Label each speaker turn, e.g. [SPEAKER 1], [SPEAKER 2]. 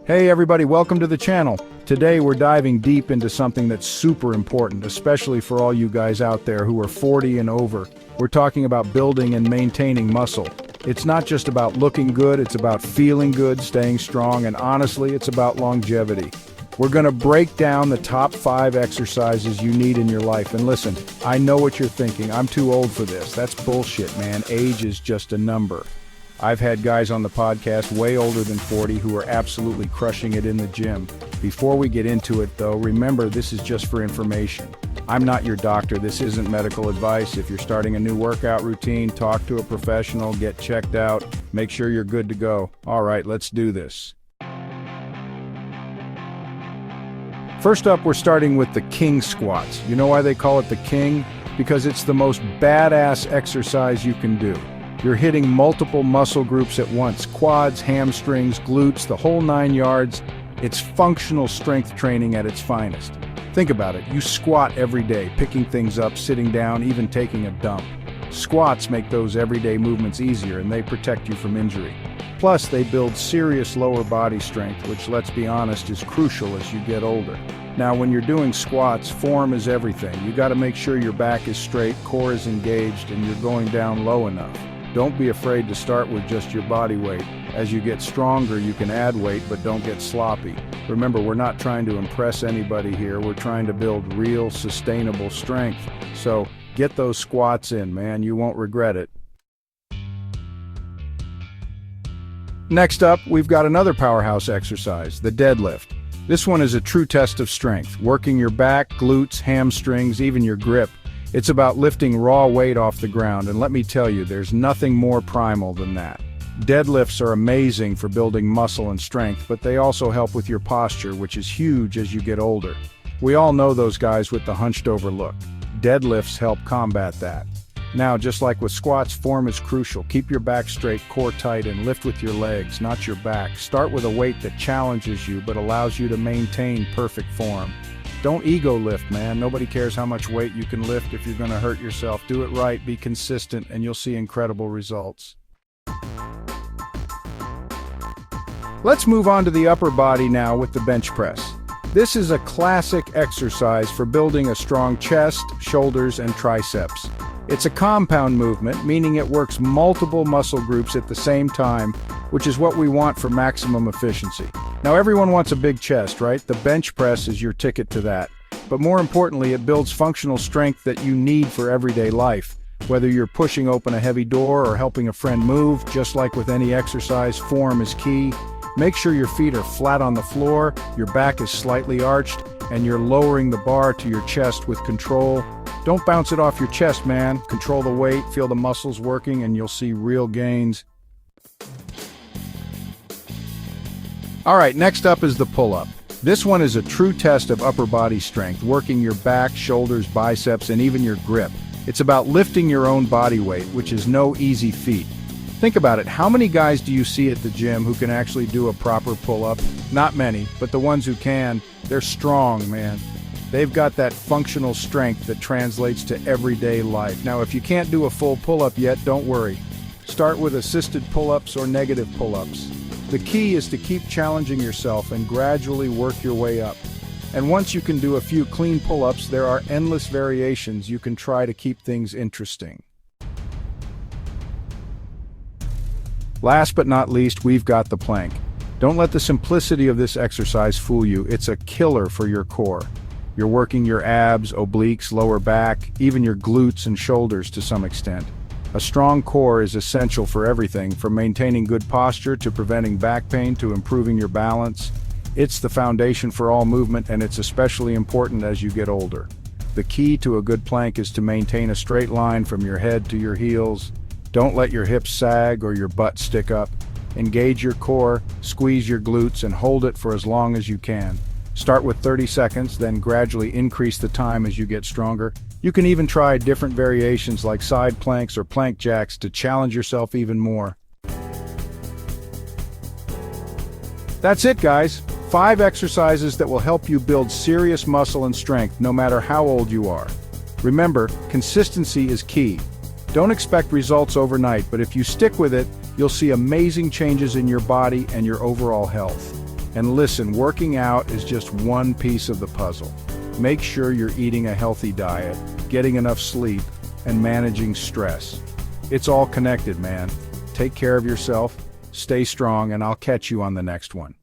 [SPEAKER 1] Hey everybody, welcome to the channel. Today we're diving deep into something that's super important, especially for all you guys out there who are 40 and over. We're talking about building and maintaining muscle. It's not just about looking good, it's about feeling good, staying strong, and honestly, it's about longevity. We're going to break down the top 5 exercises you need in your life. And listen, I know what you're thinking. I'm too old for this. That's bullshit, man. Age is just a number. I've had guys on the podcast way older than 40 who are absolutely crushing it in the gym. Before we get into it though, remember this is just for information. I'm not your doctor, this isn't medical advice. If you're starting a new workout routine, talk to a professional, get checked out, make sure you're good to go. All right, let's do this. First up, we're starting with the king squats. You know why they call it the king? Because it's the most badass exercise you can do. You're hitting multiple muscle groups at once, quads, hamstrings, glutes, the whole 9 yards. It's functional strength training at its finest. Think about it, you squat every day, picking things up, sitting down, even taking a dump. Squats make those everyday movements easier and they protect you from injury. Plus, they build serious lower body strength, which, let's be honest, is crucial as you get older. Now, when you're doing squats, form is everything. You gotta make sure your back is straight, core is engaged, and you're going down low enough. Don't be afraid to start with just your body weight. As you get stronger, you can add weight, but don't get sloppy. Remember, we're not trying to impress anybody here. We're trying to build real, sustainable strength. So, get those squats in, man. You won't regret it. Next up, we've got another powerhouse exercise, the deadlift. This one is a true test of strength, working your back, glutes, hamstrings, even your grip. It's about lifting raw weight off the ground, and let me tell you, there's nothing more primal than that. Deadlifts are amazing for building muscle and strength, but they also help with your posture, which is huge as you get older. We all know those guys with the hunched over look. Deadlifts help combat that. Now, just like with squats, form is crucial. Keep your back straight, core tight, and lift with your legs, not your back. Start with a weight that challenges you, but allows you to maintain perfect form. Don't ego lift, man. Nobody cares how much weight you can lift if you're going to hurt yourself. Do it right, be consistent, and you'll see incredible results. Let's move on to the upper body now with the bench press. This is a classic exercise for building a strong chest, shoulders, and triceps. It's a compound movement, meaning it works multiple muscle groups at the same time, which is what we want for maximum efficiency. Now, everyone wants a big chest, right? The bench press is your ticket to that. But more importantly, it builds functional strength that you need for everyday life. Whether you're pushing open a heavy door or helping a friend move, just like with any exercise, form is key. Make sure your feet are flat on the floor, your back is slightly arched, and you're lowering the bar to your chest with control. Don't bounce it off your chest, man. Control the weight, feel the muscles working, and you'll see real gains. All right, next up is the pull-up. This one is a true test of upper body strength, working your back, shoulders, biceps, and even your grip. It's about lifting your own body weight, which is no easy feat. Think about it, how many guys do you see at the gym who can actually do a proper pull-up? Not many, but the ones who can, they're strong, man. They've got that functional strength that translates to everyday life. Now, if you can't do a full pull-up yet, don't worry. Start with assisted pull-ups or negative pull-ups. The key is to keep challenging yourself and gradually work your way up. And once you can do a few clean pull-ups, there are endless variations you can try to keep things interesting. Last but not least, we've got the plank. Don't let the simplicity of this exercise fool you. It's a killer for your core. You're working your abs, obliques, lower back, even your glutes and shoulders to some extent. A strong core is essential for everything, from maintaining good posture to preventing back pain to improving your balance. It's the foundation for all movement, and it's especially important as you get older. The key to a good plank is to maintain a straight line from your head to your heels. Don't let your hips sag or your butt stick up. Engage your core, squeeze your glutes, and hold it for as long as you can. Start with 30 seconds, then gradually increase the time as you get stronger. You can even try different variations like side planks or plank jacks to challenge yourself even more. That's it, guys. 5 exercises that will help you build serious muscle and strength no matter how old you are. Remember, consistency is key. Don't expect results overnight, but if you stick with it, you'll see amazing changes in your body and your overall health. And listen, working out is just one piece of the puzzle. Make sure you're eating a healthy diet, getting enough sleep, and managing stress. It's all connected, man. Take care of yourself, stay strong, and I'll catch you on the next one.